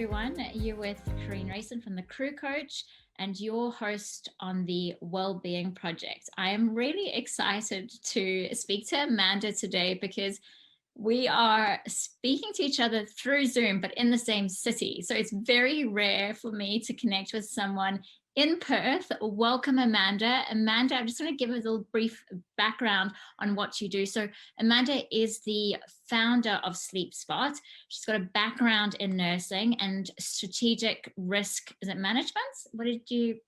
everyone. You're with Karine Rayson from the Crew Coach and your host on the Wellbeing Project. I am really excited to speak to Amanda today because we are speaking to each other through Zoom, but in the same city. So it's very rare for me to connect with someone in Perth. Welcome, Amanda. Amanda, I'm just going to give a little brief background on what you do. So Amanda is the founder of Sleep Spot. She's got a background in nursing and strategic risk, is it management? What did you...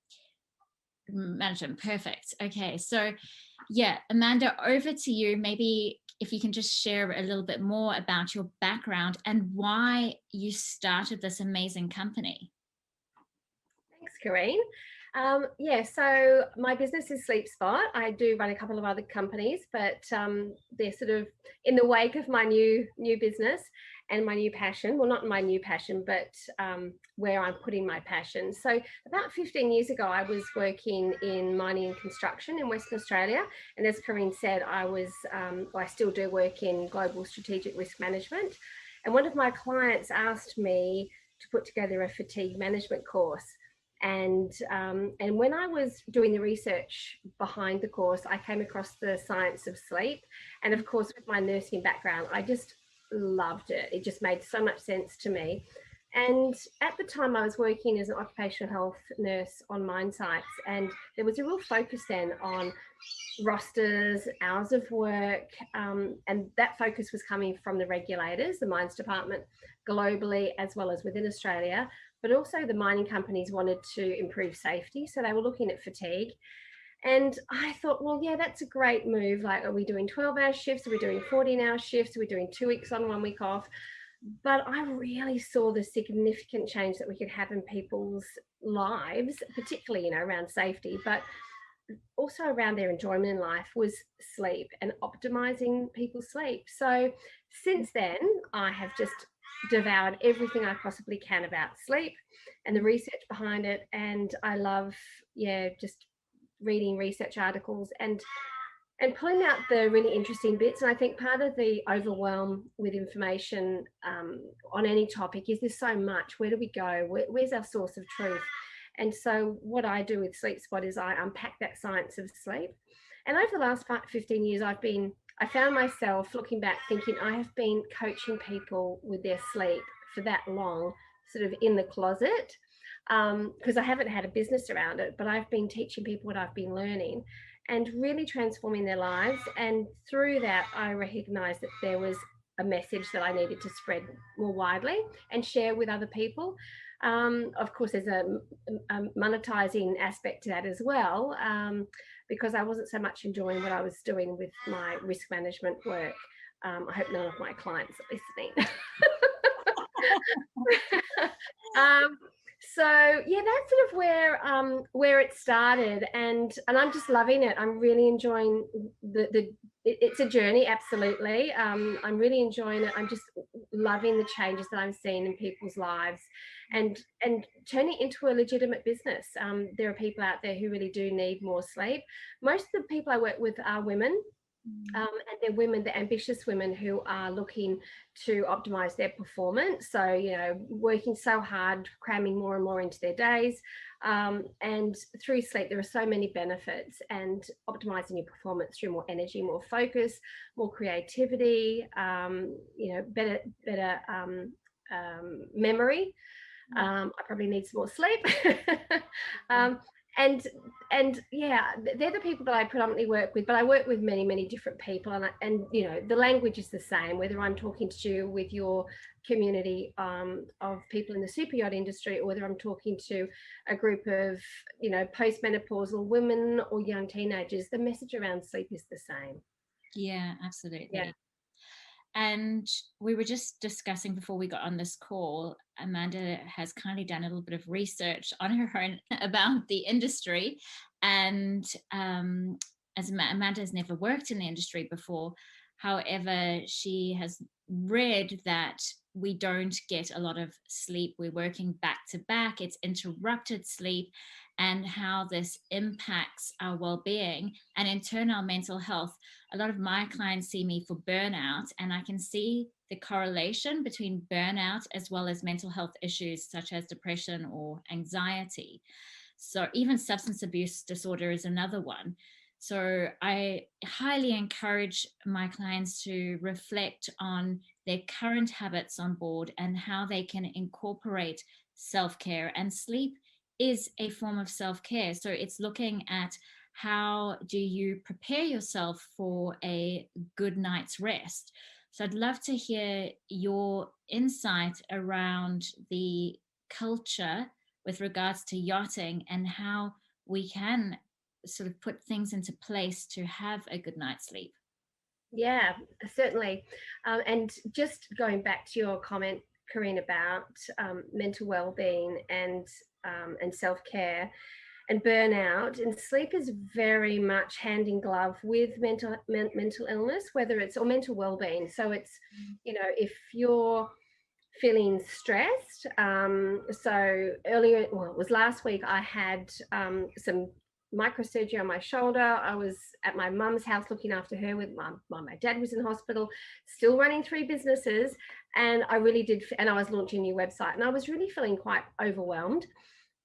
Management, perfect. Okay, so yeah, Amanda, over to you. Maybe if you can just share a little bit more about your background and why you started this amazing company. Thanks, Karine. So my business is Sleep Spot. I do run a couple of other companies, but they're sort of in the wake of my new business and my new passion. Well, not my new passion, but where I'm putting my passion. So about 15 years ago, I was working in mining and construction in Western Australia. And as Karine said, I still do work in global strategic risk management. And one of my clients asked me to put together a fatigue management course. And when I was doing the research behind the course, I came across the science of sleep. And of course, with my nursing background, I just loved it. It just made so much sense to me. And at the time, I was working as an occupational health nurse on mine sites. And there was a real focus then on rosters, hours of work. And that focus was coming from the regulators, the mines department globally, as well as within Australia. But also the mining companies wanted to improve safety. So they were looking at fatigue. And I thought, well, yeah, that's a great move. Like, are we doing 12-hour shifts? Are we doing 14-hour shifts? Are we doing 2 weeks on, 1 week off? But I really saw the significant change that we could have in people's lives, particularly, around safety, but also around their enjoyment in life was sleep and optimizing people's sleep. So since then, I have just devoured everything I possibly can about sleep and the research behind it. And I love, just reading research articles and pulling out the really interesting bits. And I think part of the overwhelm with information on any topic is there's so much. Where do we go? Where's our source of truth? And so what I do with Sleep Spot is I unpack that science of sleep. And over the last 15 years, I found myself looking back thinking I have been coaching people with their sleep for that long, sort of in the closet, because I haven't had a business around it, but I've been teaching people what I've been learning and really transforming their lives. And through that, I recognized that there was a message that I needed to spread more widely and share with other people. Of course, there's a monetizing aspect to that as well, because I wasn't so much enjoying what I was doing with my risk management work. I hope none of my clients are listening. So yeah, that's sort of where it started, and I'm just loving it. I'm really enjoying it's a journey, absolutely. I'm really enjoying it. I'm just loving the changes that I'm seeing in people's lives, and turning it into a legitimate business. There are people out there who really do need more sleep. Most of the people I work with are women. And they're women, the ambitious women who are looking to optimize their performance. So, working so hard, cramming more and more into their days. And through sleep, there are so many benefits, and optimizing your performance through more energy, more focus, more creativity, better memory. I probably need some more sleep. And yeah, they're the people that I predominantly work with, but I work with many different people, and the language is the same, whether I'm talking to you with your community of people in the super yacht industry, or whether I'm talking to a group of postmenopausal women or young teenagers. The message around sleep is the same. Yeah, absolutely. Yeah. And we were just discussing before we got on this call, Amanda has kindly done a little bit of research on her own about the industry. And as Amanda has never worked in the industry before, however, she has read that we don't get a lot of sleep. We're working back to back, it's interrupted sleep, and how this impacts our well-being and in turn our mental health. A lot of my clients see me for burnout, and I can see the correlation between burnout as well as mental health issues such as depression or anxiety. So even substance abuse disorder is another one. So I highly encourage my clients to reflect on their current habits on board and how they can incorporate self-care. And sleep is a form of self-care. So it's looking at how do you prepare yourself for a good night's rest. So I'd love to hear your insight around the culture with regards to yachting and how we can sort of put things into place to have a good night's sleep. Yeah, certainly. And just going back to your comment, Karine, about mental well-being and self-care and burnout, and sleep is very much hand in glove with mental illness, whether it's or mental well-being. So it's, you know, if you're feeling stressed. So earlier, well, it was last week, I had some microsurgery on my shoulder. I was at my mum's house looking after her with my dad was in hospital, still running 3 businesses. And I really did, and I was launching a new website, and I was really feeling quite overwhelmed.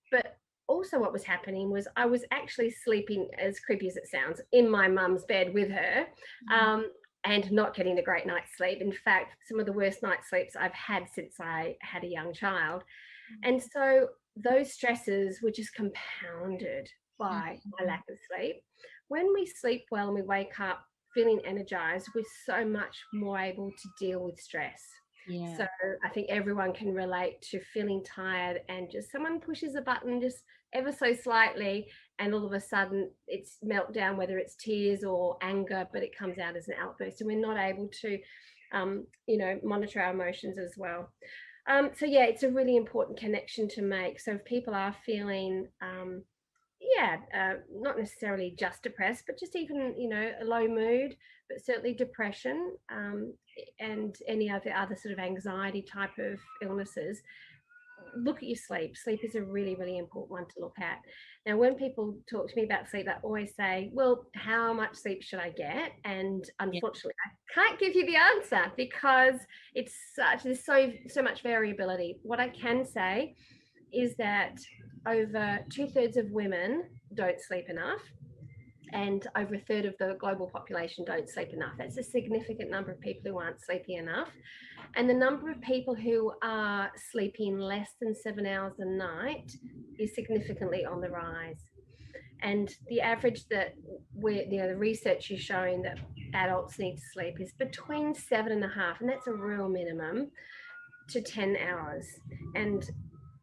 But also what was happening was I was actually sleeping, as creepy as it sounds, in my mum's bed with her. And not getting a great night's sleep. In fact, some of the worst night's sleeps I've had since I had a young child. And so those stresses were just compounded by my lack of sleep. When we sleep well and we wake up feeling energized, we're so much more able to deal with stress. Yeah. So I think everyone can relate to feeling tired and just someone pushes a button just ever so slightly, and all of a sudden it's meltdown, whether it's tears or anger, but it comes out as an outburst, and we're not able to, monitor our emotions as well. So yeah, it's a really important connection to make. So if people are feeling, not necessarily just depressed, but just even, a low mood, but certainly depression, and any other sort of anxiety type of illnesses, look at your sleep. Sleep is a really, really important one to look at. Now, when people talk to me about sleep, they always say, well, how much sleep should I get? And unfortunately, I can't give you the answer because there's so much variability. What I can say is that over 2/3 of women don't sleep enough, and over 1/3 of the global population don't sleep enough. That's a significant number of people who aren't sleeping enough. And the number of people who are sleeping less than 7 hours a night is significantly on the rise. And the average that the research is showing that adults need to sleep is between 7.5, and that's a real minimum, to 10 hours. And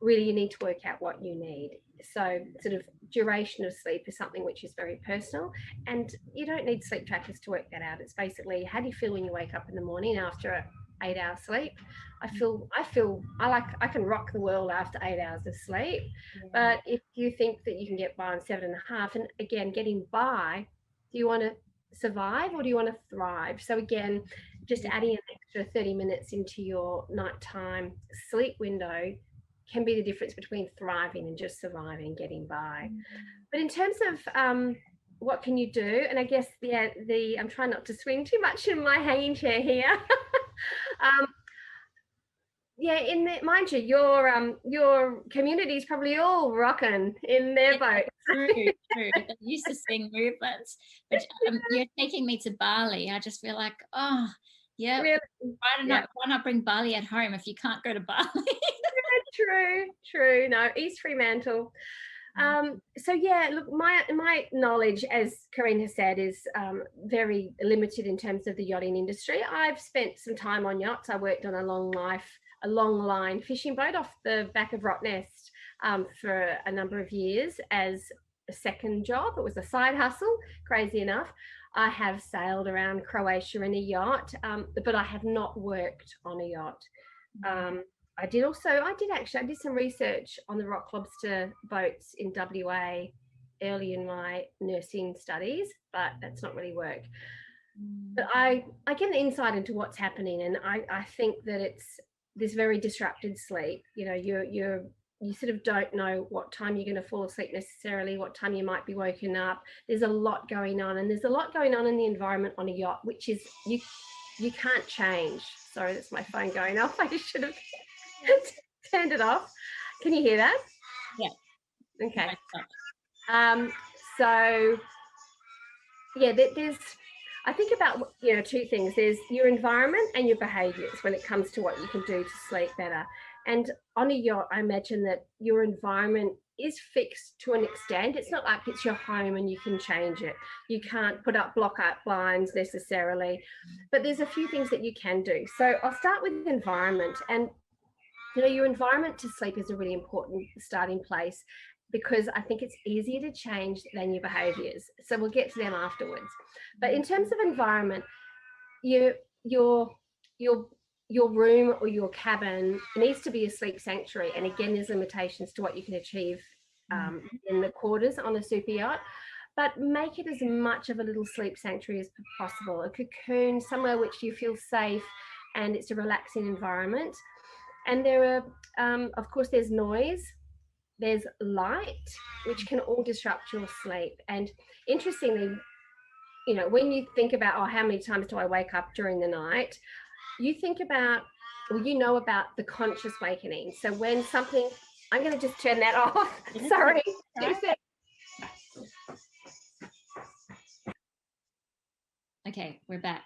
really, you need to work out what you need. So sort of duration of sleep is something which is very personal, and you don't need sleep trackers to work that out. It's basically, how do you feel when you wake up in the morning after an 8-hour sleep? I can rock the world after 8 hours of sleep. But if you think that you can get by on 7.5, and again, getting by, do you want to survive or do you want to thrive? So again, just adding an extra 30 minutes into your nighttime sleep window can be the difference between thriving and just surviving, getting by. But in terms of what can you do, and I guess I'm trying not to swing too much in my hanging chair here. Mind you, your community is probably all rocking in their boat. True. They used to sing movements, but you're taking me to Bali. I just feel like, oh, yeah. Really? Why not bring Bali at home if you can't go to Bali? True. No, East Fremantle. So yeah, look, my knowledge, as Karine has said, is very limited in terms of the yachting industry. I've spent some time on yachts. I worked on a long line fishing boat off the back of Rottnest for a number of years as a second job. It was a side hustle, crazy enough. I have sailed around Croatia in a yacht, but I have not worked on a yacht. I did some research on the rock lobster boats in WA early in my nursing studies, but that's not really worked. But I get an insight into what's happening, and I think that it's this very disrupted sleep. You know, you sort of don't know what time you're going to fall asleep necessarily, what time you might be woken up. There's a lot going on, and there's a lot going on in the environment on a yacht, which is you can't change. Sorry, that's my phone going off. I should have turned it off. Can you hear that? Yeah. Okay. So yeah, there's, I think about, you know, two things. There's your environment and your behaviors when it comes to what you can do to sleep better. And on a yacht, I imagine that your environment is fixed to an extent. It's not like it's your home and you can change it. You can't put up block out blinds necessarily, but there's a few things that you can do. So I'll start with environment. And you know, your environment to sleep is a really important starting place, because I think it's easier to change than your behaviors. So we'll get to them afterwards. But in terms of environment, your room or your cabin needs to be a sleep sanctuary. And again, there's limitations to what you can achieve in the quarters on a super yacht. But make it as much of a little sleep sanctuary as possible, a cocoon, somewhere which you feel safe and it's a relaxing environment. And there are, of course, there's noise, there's light, which can all disrupt your sleep. And interestingly, you know, when you think about, oh, how many times do I wake up during the night? You think about, well, you know about the conscious awakening. So when something, I'm going to just turn that off. Sorry. Okay, we're back.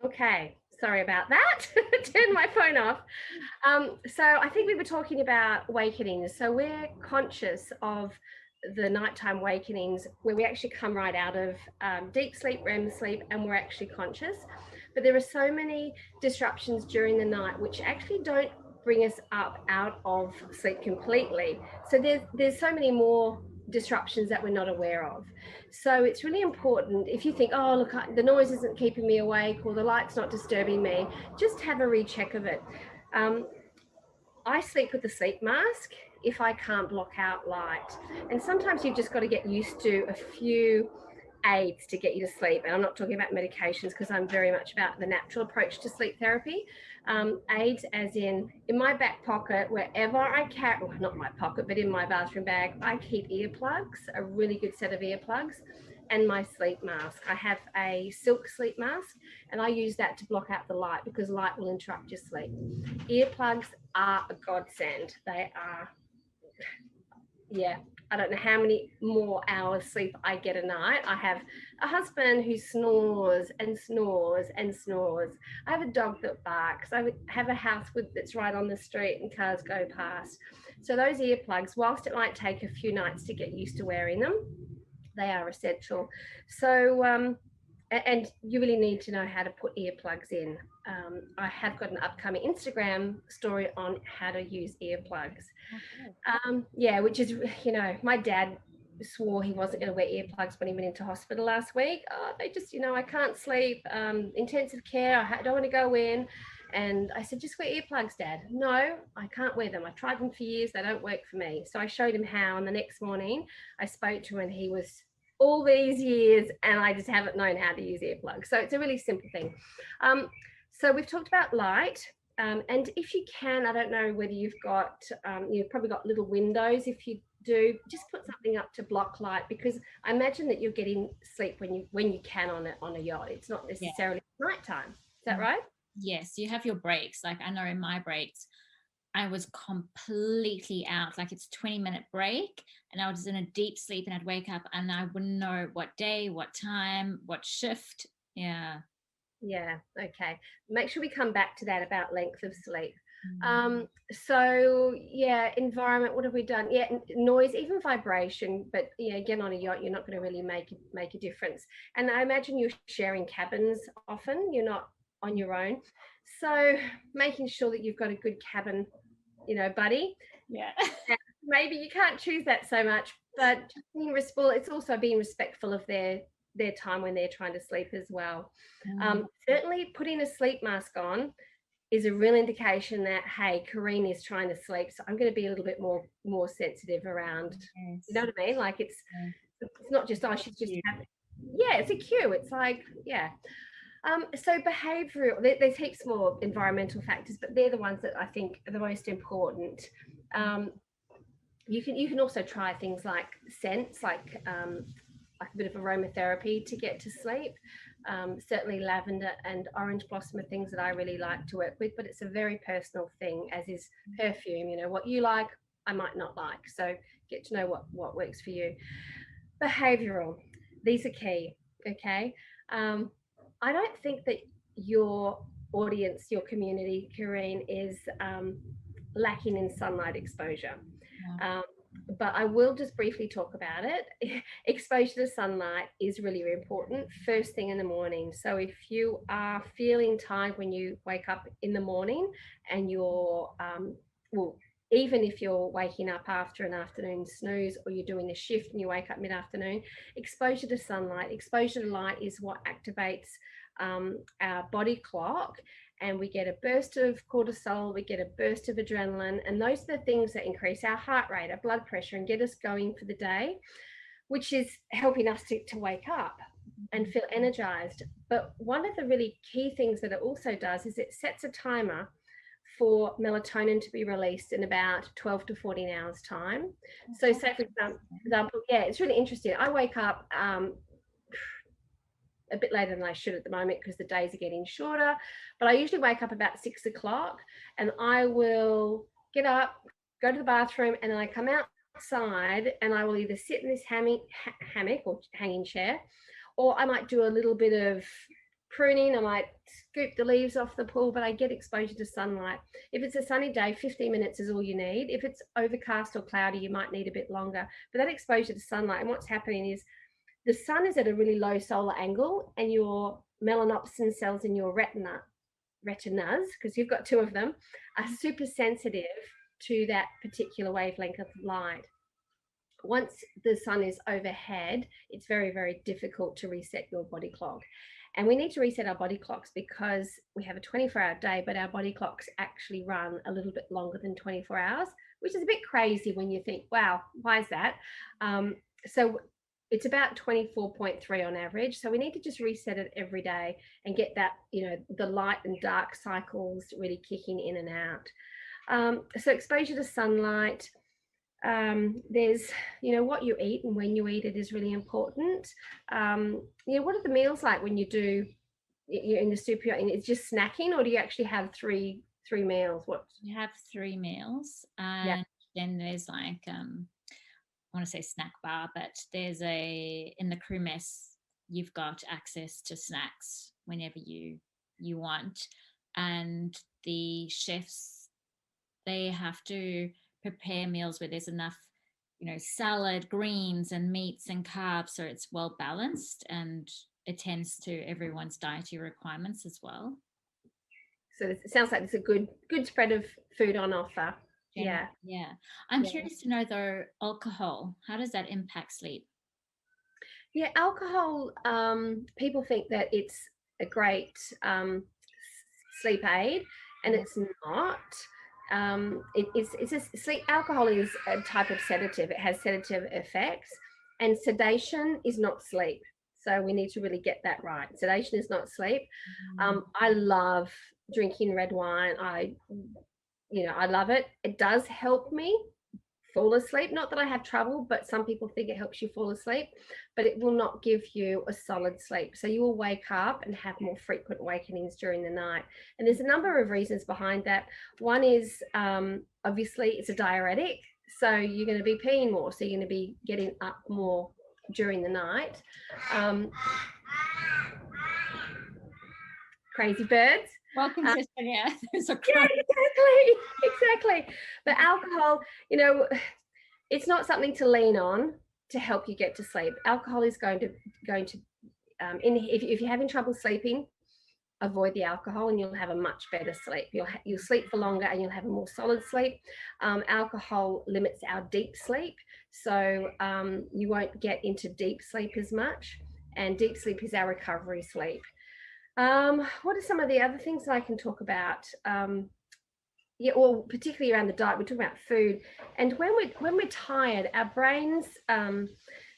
Okay, sorry about that. Turn my phone off. So I think we were talking about awakenings. So we're conscious of the nighttime awakenings where we actually come right out of deep sleep, REM sleep, and we're actually conscious. But there are so many disruptions during the night which actually don't bring us up out of sleep completely. So there's so many more disruptions that we're not aware of. So it's really important, if you think, oh, look, the noise isn't keeping me awake or the light's not disturbing me, just have a recheck of it. I sleep with a sleep mask if I can't block out light. And sometimes you've just got to get used to a few aids to get you to sleep. And I'm not talking about medications, because I'm very much about the natural approach to sleep therapy. Aids as in my back pocket, wherever I carry, well, not my pocket, but in my bathroom bag, I keep earplugs, a really good set of earplugs, and my sleep mask. I have a silk sleep mask, and I use that to block out the light, because light will interrupt your sleep. Earplugs are a godsend. They are, yeah, I don't know how many more hours sleep I get a night. I have a husband who snores and snores and snores. I have a dog that barks. I have a house that's right on the street and cars go past. So those earplugs, whilst it might take a few nights to get used to wearing them, they are essential. So, and you really need to know how to put earplugs in. I have got an upcoming Instagram story on how to use earplugs. Yeah, which is, you know, my dad swore he wasn't going to wear earplugs when he went into hospital last week. Oh, they just, you know, I can't sleep, intensive care, I don't want to go in. And I said, just wear earplugs, Dad. No, I can't wear them. I've tried them for years. They don't work for me. So I showed him how. And the next morning I spoke to him, and he was all these years, and I just haven't known how to use earplugs. So it's a really simple thing. So we've talked about light. And if you can, I don't know whether you've probably got little windows. If you do, just put something up to block light, because I imagine that you're getting sleep when you can on a yacht. It's not necessarily nighttime. Is that right? Yes, you have your breaks. Like I know in my breaks, I was completely out. Like it's 20-minute break, and I was in a deep sleep, and I'd wake up and I wouldn't know what day, what time, what shift. Yeah. Yeah. Okay. Make sure we come back to that about length of sleep. So yeah, environment, what have we done? Yeah, noise, even vibration, but yeah, again, on a yacht, you're not going to really make a difference. And I imagine you're sharing cabins often, you're not on your own. So making sure that you've got a good cabin, you know, buddy. Yeah. Maybe you can't choose that so much, but just being respectful, it's also being respectful of their time when they're trying to sleep as well. Certainly putting a sleep mask on is a real indication that, hey, Karine is trying to sleep, so I'm going to be a little bit more sensitive around. Yes. You know what I mean? Like it's not just, oh, she's just having, yeah, it's a cue. It's like, yeah. So behavioural, there's heaps more environmental factors, but they're the ones that I think are the most important. You can also try things like scents, like a bit of aromatherapy to get to sleep. Certainly lavender and orange blossom are things that I really like to work with, but it's a very personal thing, as is perfume. You know, what you like, I might not like. So get to know what works for you. Behavioural, these are key, okay? I don't think that your audience, your community, Karine, is lacking in sunlight exposure. Yeah. But I will just briefly talk about it. Exposure to sunlight is really, really important first thing in the morning. So if you are feeling tired when you wake up in the morning and you're, well, even if you're waking up after an afternoon snooze or you're doing a shift and you wake up mid-afternoon, exposure to sunlight, exposure to light is what activates our body clock, and we get a burst of cortisol, we get a burst of adrenaline, and those are the things that increase our heart rate, our blood pressure, and get us going for the day, which is helping us to wake up and feel energized. But one of the really key things that it also does is it sets a timer for melatonin to be released in about 12 to 14 hours time. So say for example, yeah, it's really interesting. I wake up a bit later than I should at the moment because the days are getting shorter, but I usually wake up about 6 o'clock and I will get up, go to the bathroom, and then I come outside and I will either sit in this hammock or hanging chair, or I might do a little bit of pruning. I might scoop the leaves off the pool, but I get exposure to sunlight. If it's a sunny day, 15 minutes is all you need. If it's overcast or cloudy, you might need a bit longer. But that exposure to sunlight, and what's happening is the sun is at a really low solar angle, and your melanopsin cells in your retinas, because you've got two of them, are super sensitive to that particular wavelength of light. Once the sun is overhead, it's very, very difficult to reset your body clock. And we need to reset our body clocks because we have a 24-hour day, but our body clocks actually run a little bit longer than 24 hours, which is a bit crazy when you think, wow, why is that? So it's about 24.3 on average. So we need to just reset it every day and get that, the light and dark cycles really kicking in and out. So exposure to sunlight, there's, what you eat and when you eat it is really important. What are the meals like when you're in the super yacht? It's just snacking, or do you actually have three meals? What You have 3 meals, and then there's like I want to say snack bar, but there's in the crew mess you've got access to snacks whenever you want, and the chefs, they have to prepare meals where there's enough salad, greens and meats and carbs, so it's well balanced and attends to everyone's dietary requirements as well. So it sounds like it's a good spread of food on offer. Yeah. I'm curious to know though, alcohol, how does that impact sleep? Yeah, alcohol, people think that it's a great sleep aid, and it's not. It's a sleep. Alcohol is a type of sedative. It has sedative effects, and sedation is not sleep. So we need to really get that right. Sedation is not sleep. I love drinking red wine. I love it. It does help me fall asleep. Not that I have trouble, but some people think it helps you fall asleep, but it will not give you a solid sleep. So you will wake up and have more frequent awakenings during the night. And there's a number of reasons behind that. One is obviously it's a diuretic. So you're going to be peeing more. So you're going to be getting up more during the night. Crazy birds. Welcome to Australia. Yeah, exactly. But alcohol, it's not something to lean on to help you get to sleep. Alcohol is going to if you're having trouble sleeping, avoid the alcohol and you'll have a much better sleep. You'll sleep for longer and you'll have a more solid sleep. Alcohol limits our deep sleep, so you won't get into deep sleep as much, and deep sleep is our recovery sleep. What are some of the other things that I can talk about? Particularly around the diet, we're talking about food. And when we're tired, our brains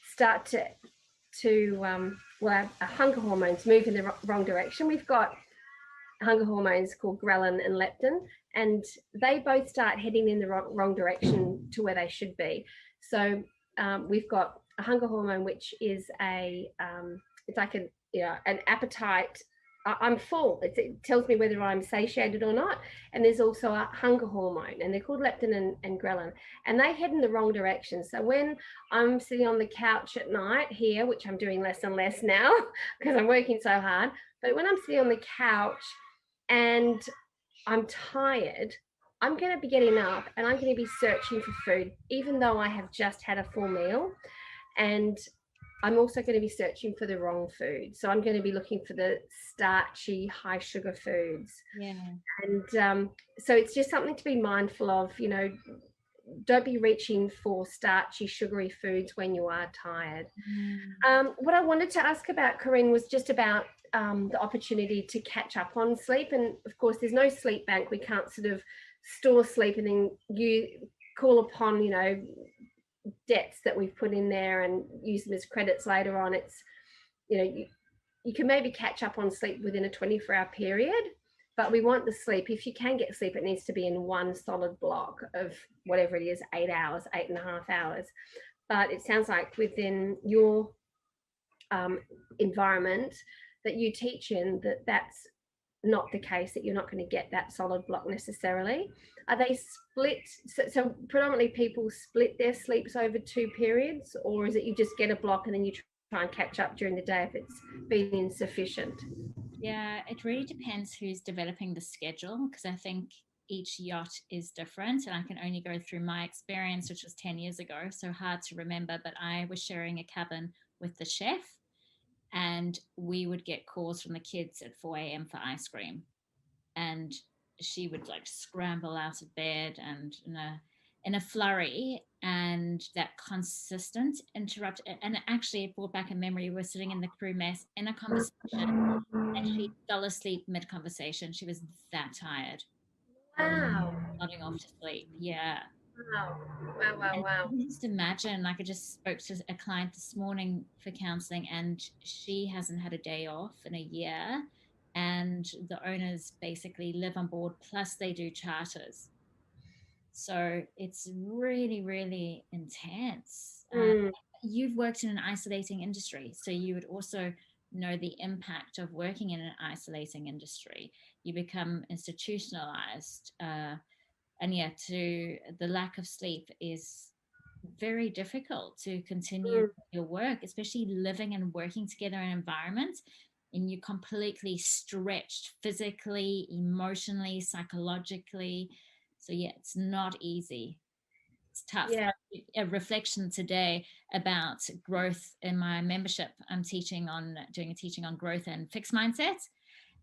start to our hunger hormones move in the wrong direction. We've got hunger hormones called ghrelin and leptin, and they both start heading in the wrong direction to where they should be. So we've got a hunger hormone, which is it's like an appetite. I'm full. It tells me whether I'm satiated or not. And there's also a hunger hormone, and they're called leptin and ghrelin, and they head in the wrong direction. So when I'm sitting on the couch at night here, which I'm doing less and less now because I'm working so hard, but when I'm sitting on the couch and I'm tired, I'm going to be getting up and I'm going to be searching for food, even though I have just had a full meal. And I'm also going to be searching for the wrong food. So I'm going to be looking for the starchy, high sugar foods. Yeah. And so it's just something to be mindful of, don't be reaching for starchy, sugary foods when you are tired. What I wanted to ask about, Karine, was just about the opportunity to catch up on sleep. And of course, there's no sleep bank. We can't sort of store sleep and then you call upon, debts that we've put in there and use them as credits later on. It's, you can maybe catch up on sleep within a 24-hour period, but we want the sleep. If you can get sleep, it needs to be in one solid block of whatever it is, 8 hours, 8.5 hours. But it sounds like within your environment that you teach in, that's not the case, that you're not going to get that solid block necessarily. Are they split? So predominantly people split their sleeps over 2 periods, or is it you just get a block and then you try and catch up during the day if it's been insufficient? Yeah, it really depends who's developing the schedule, because I think each yacht is different, and I can only go through my experience, which was 10 years ago, so hard to remember. But I was sharing a cabin with the chef, and we would get calls from the kids at 4 a.m. for ice cream, and she would like scramble out of bed and in a flurry, and that consistent interrupt. And actually it brought back a memory. We were sitting in the crew mess in a conversation, and she fell asleep mid-conversation. She was that tired. Wow. Nodding off to sleep. Yeah. Wow. Just imagine, like I just spoke to a client this morning for counseling, and she hasn't had a day off in a year. And the owners basically live on board, plus they do charters. So it's really, really intense. You've worked in an isolating industry, so you would also know the impact of working in an isolating industry. You become institutionalized. And yet the lack of sleep is very difficult to continue your work, especially living and working together in environments, and you're completely stretched physically, emotionally, psychologically. So yeah, it's not easy. It's tough. Yeah. A reflection today about growth in my membership. I'm doing a teaching on growth and fixed mindsets.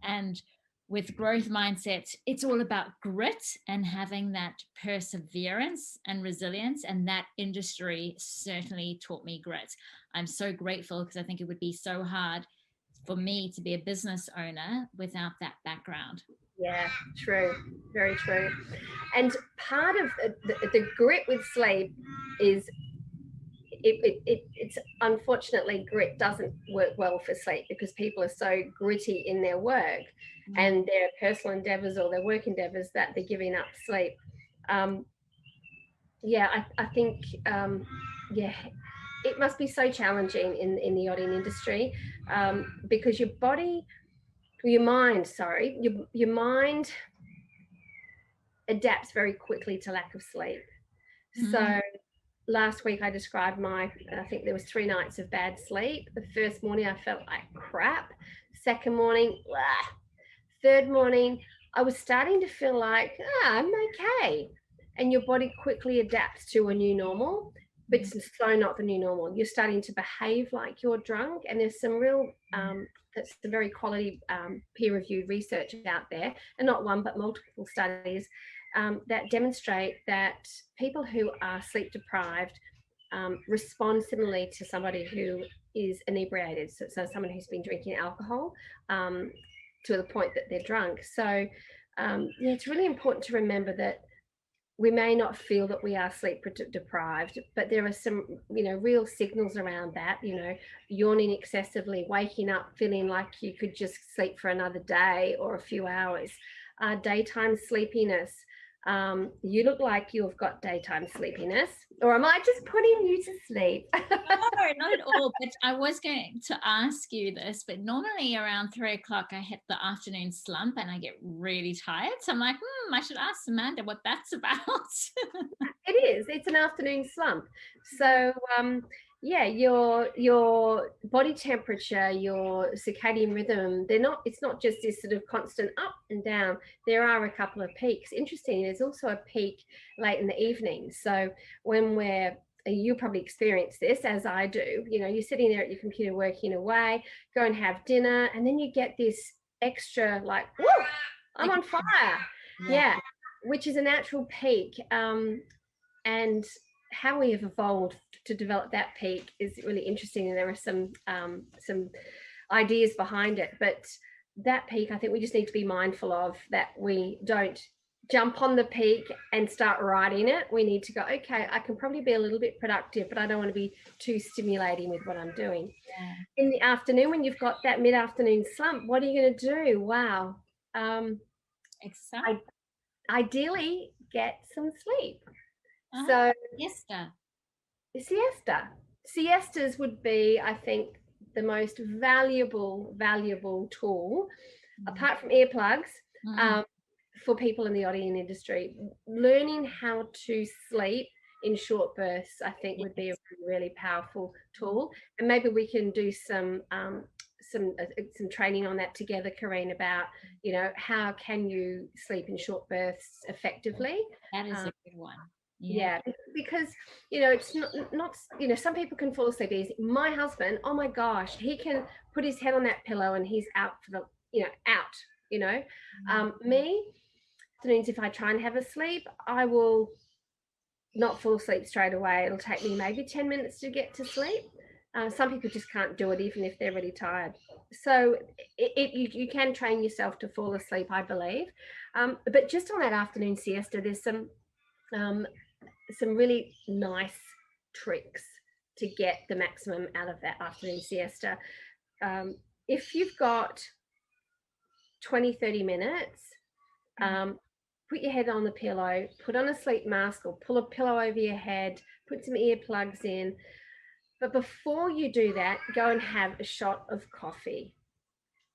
And with growth mindset, it's all about grit and having that perseverance and resilience. And that industry certainly taught me grit. I'm so grateful, because I think it would be so hard for me to be a business owner without that background. Yeah, true. Very true. And part of the grit with sleep is it's unfortunately, grit doesn't work well for sleep, because people are so gritty in their work and their personal endeavors or their work endeavors that they're giving up sleep. I think it must be so challenging in the yachting industry, because your mind adapts very quickly to lack of sleep. So last week I described I think there was 3 nights of bad sleep. The first morning I felt like crap. Second morning, blah. Third morning, I was starting to feel like, I'm okay. And your body quickly adapts to a new normal, but it's so not the new normal. You're starting to behave like you're drunk. And there's some real, that's some very quality peer-reviewed research out there, and not one, but multiple studies that demonstrate that people who are sleep deprived respond similarly to somebody who is inebriated. So someone who's been drinking alcohol to the point that they're drunk. So it's really important to remember that we may not feel that we are sleep deprived, but there are some, real signals around that, yawning excessively, waking up feeling like you could just sleep for another day or a few hours, daytime sleepiness. You look like you've got daytime sleepiness, or am I just putting you to sleep? No, not at all. But I was going to ask you this, but normally around 3 o'clock, I hit the afternoon slump and I get really tired. So I'm like, I should ask Amanda what that's about. It is. It's an afternoon slump. So, yeah, your body temperature, your circadian rhythm, it's not just this sort of constant up and down. There are a couple of peaks. Interesting, there's also a peak late in the evening. So when you probably experience this as I do, you're sitting there at your computer working away, go and have dinner, and then you get this extra like, whoa, I'm on fire. Yeah, which is a natural peak. And how we have evolved to develop that peak is really interesting, and there are some ideas behind it. But that peak, I think we just need to be mindful of, that we don't jump on the peak and start riding it. We need to go, okay, I can probably be a little bit productive, but I don't want to be too stimulating with what I'm doing. In the afternoon, when you've got that mid-afternoon slump, what are you going to do? Wow. Ideally, get some sleep. So siestas would be, I think, the most valuable tool, apart from earplugs, for people in the yachting industry. Learning how to sleep in short bursts, I think, would be a really powerful tool. And maybe we can do some training on that together, Karine, about, how can you sleep in short bursts effectively. That is a good one. Yeah, because it's not some people can fall asleep easy. My husband, oh my gosh, he can put his head on that pillow and he's out for the me, afternoons, if I try and have a sleep, I will not fall asleep straight away. It'll take me maybe 10 minutes to get to sleep. Some people just can't do it even if they're really tired. So you can train yourself to fall asleep, I believe. But just on that afternoon siesta, there's some really nice tricks to get the maximum out of that afternoon siesta. If you've got 20-30 minutes, put your head on the pillow, put on a sleep mask or pull a pillow over your head, put some earplugs in. But before you do that, go and have a shot of coffee.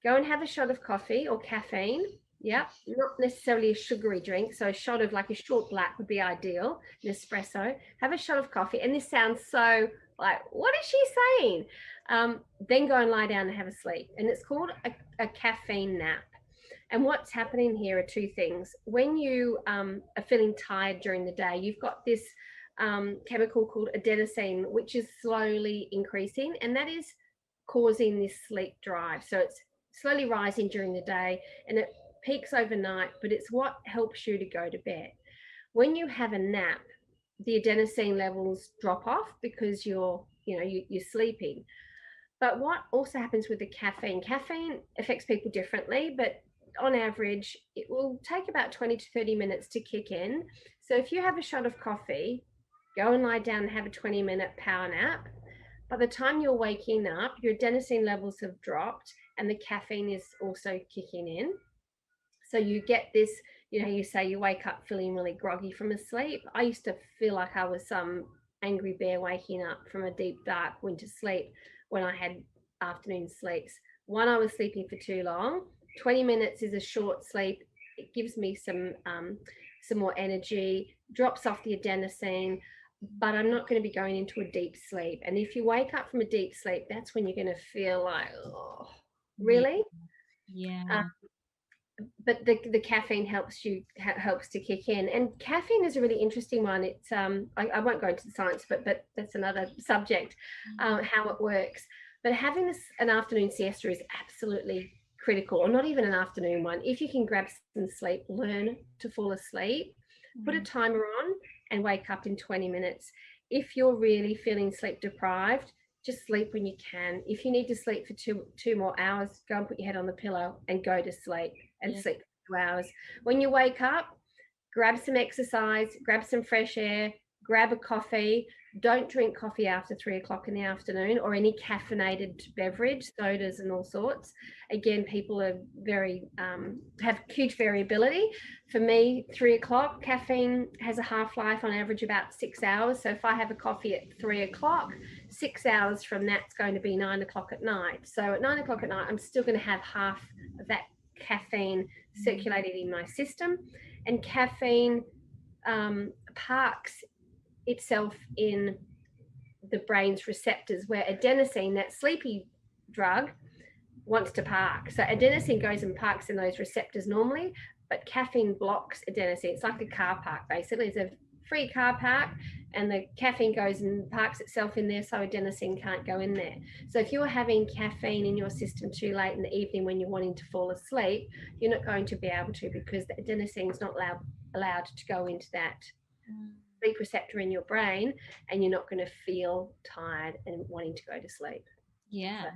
Go and have a shot of coffee or caffeine. Yeah, not necessarily a sugary drink. So a shot of, like, a short black would be ideal, an espresso. Have a shot of coffee. And this sounds so like, what is she saying? Then go and lie down and have a sleep. And it's called a caffeine nap. And what's happening here are two things. When you are feeling tired during the day, you've got this chemical called adenosine, which is slowly increasing, and that is causing this sleep drive. So it's slowly rising during the day and it peaks overnight, but it's what helps you to go to bed. When you have a nap, the adenosine levels drop off because you're sleeping. But what also happens with the caffeine affects people differently, but on average, it will take about 20 to 30 minutes to kick in. So if you have a shot of coffee, go and lie down and have a 20-minute power nap. By the time you're waking up, your adenosine levels have dropped and the caffeine is also kicking in. So you get this, you say you wake up feeling really groggy from a sleep. I used to feel like I was some angry bear waking up from a deep, dark winter sleep when I had afternoon sleeps. One, I was sleeping for too long. 20 minutes is a short sleep. It gives me some more energy, drops off the adenosine, but I'm not going to be going into a deep sleep. And if you wake up from a deep sleep, that's when you're going to feel like, oh, really? Yeah. But the caffeine helps to kick in. And caffeine is a really interesting one. It's I won't go into the science, but that's another subject, how it works. But having an afternoon siesta is absolutely critical, or not even an afternoon one. If you can grab some sleep, learn to fall asleep, put a timer on and wake up in 20 minutes. If you're really feeling sleep deprived, just sleep when you can. If you need to sleep for two more hours, go and put your head on the pillow and go to sleep and sleep for 2 hours. When you wake up, grab some exercise, grab some fresh air, grab a coffee. Don't drink coffee after 3 o'clock in the afternoon, or any caffeinated beverage, sodas and all sorts. Again, people are have huge variability. For me, 3 o'clock, caffeine has a half-life on average about 6 hours. So if I have a coffee at 3 o'clock, 6 hours from that's going to be 9 o'clock at night. So at 9 o'clock at night, I'm still going to have half of that caffeine circulating in my system. And caffeine parks itself in the brain's receptors, where adenosine, that sleepy drug, wants to park. So adenosine goes and parks in those receptors normally, but caffeine blocks adenosine. It's like a car park, basically. It's a free car park, and the caffeine goes and parks itself in there, so adenosine can't go in there. So if you're having caffeine in your system too late in the evening when you're wanting to fall asleep, you're not going to be able to, because the adenosine is not allowed to go into that sleep receptor in your brain, and you're not going to feel tired and wanting to go to sleep. Yeah. So.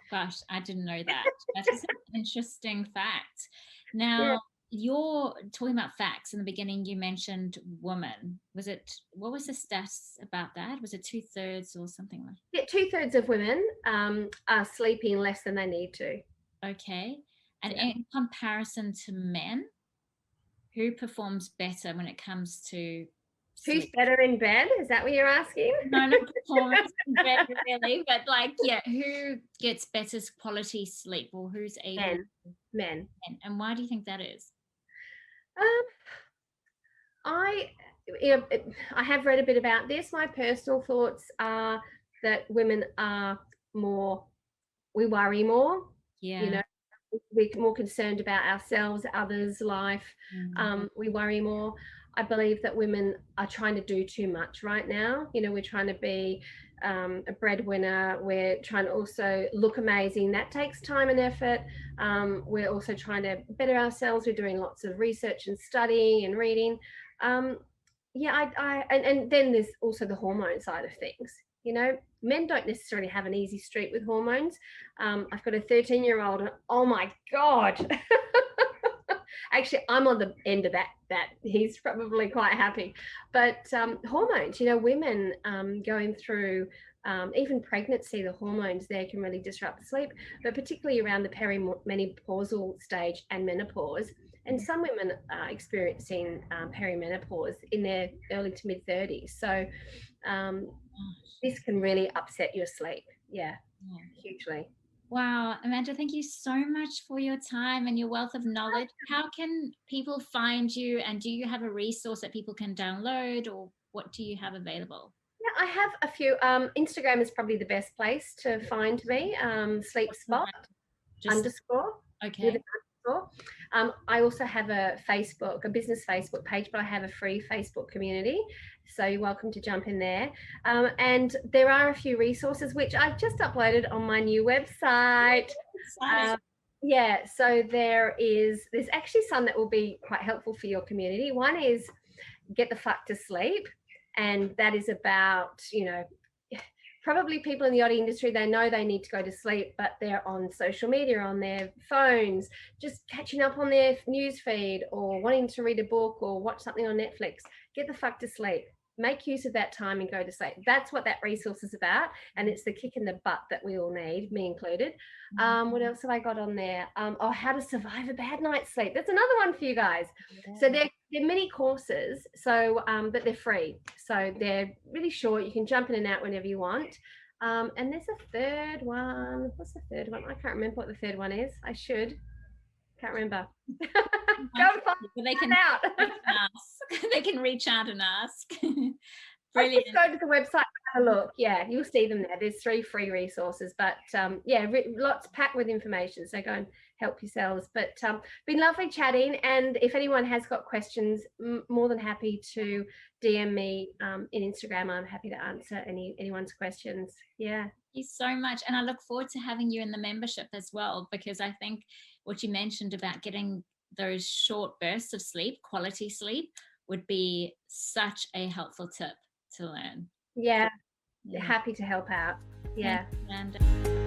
Gosh, I didn't know that. That's an interesting fact. Now, you're talking about facts. In the beginning, you mentioned women. What was the stats about that? Was it 2/3 or something like that? Yeah, 2/3 of women are sleeping less than they need to. Okay. And in comparison to men, who performs better when it comes to sleep? Who's better in bed? Is that what you're asking? No, not performance in bed really, but like, yeah, who gets better quality sleep, or who's able? Men. And why do you think that is? I have read a bit about this. My personal thoughts are that women are we worry more. Yeah. You know, we're more concerned about ourselves, others' life. We worry more. I believe that women are trying to do too much right now. You know, we're trying to be a breadwinner. We're trying to also look amazing. That takes time and effort. We're also trying to better ourselves. We're doing lots of research and studying and reading. And then there's also the hormone side of things. You know, men don't necessarily have an easy street with hormones. I've got a 13-year-old, and oh my God. Actually, I'm on the end of that. He's probably quite happy. But hormones, you know, women going through even pregnancy, the hormones there can really disrupt sleep, but particularly around the perimenopausal stage and menopause. And some women are experiencing perimenopause in their early to mid-30s. So this can really upset your sleep. Yeah, hugely. Wow, Amanda, thank you so much for your time and your wealth of knowledge. How can people find you, and do you have a resource that people can download, or what do you have available? Yeah, I have a few. Instagram is probably the best place to find me. Sleep spot underscore. Okay. I also have a business Facebook page, but I have a free Facebook community. So you're welcome to jump in there. And there are a few resources which I've just uploaded on my new website. So there's actually some that will be quite helpful for your community. One is Get the Fuck to Sleep. And that is about, you know, probably people in the yachting industry, they know they need to go to sleep, but they're on social media, on their phones, just catching up on their news feed, or wanting to read a book or watch something on Netflix. Get the fuck to sleep. Make use of that time and go to sleep. That's what that resource is about. And it's the kick in the butt that we all need, me included. What else have I got on there? How to survive a bad night's sleep. That's another one for you guys. Yeah. So they're mini courses, so but they're free. So they're really short. You can jump in and out whenever you want. And there's a third one. What's the third one? I can't remember what the third one is. I should. Can't remember. They can out. They can reach out and ask. Brilliant. Just go to the website and have a look. Yeah, you'll see them there. There's 3 free resources, but lots packed with information. So go and help yourselves. But been lovely chatting. And if anyone has got questions, more than happy to DM me in Instagram. I'm happy to answer anyone's questions. Yeah. Thank you so much. And I look forward to having you in the membership as well, because I think what you mentioned about getting those short bursts of sleep, quality sleep, would be such a helpful tip to learn. Yeah. Happy to help out. Yeah. Thanks, Amanda.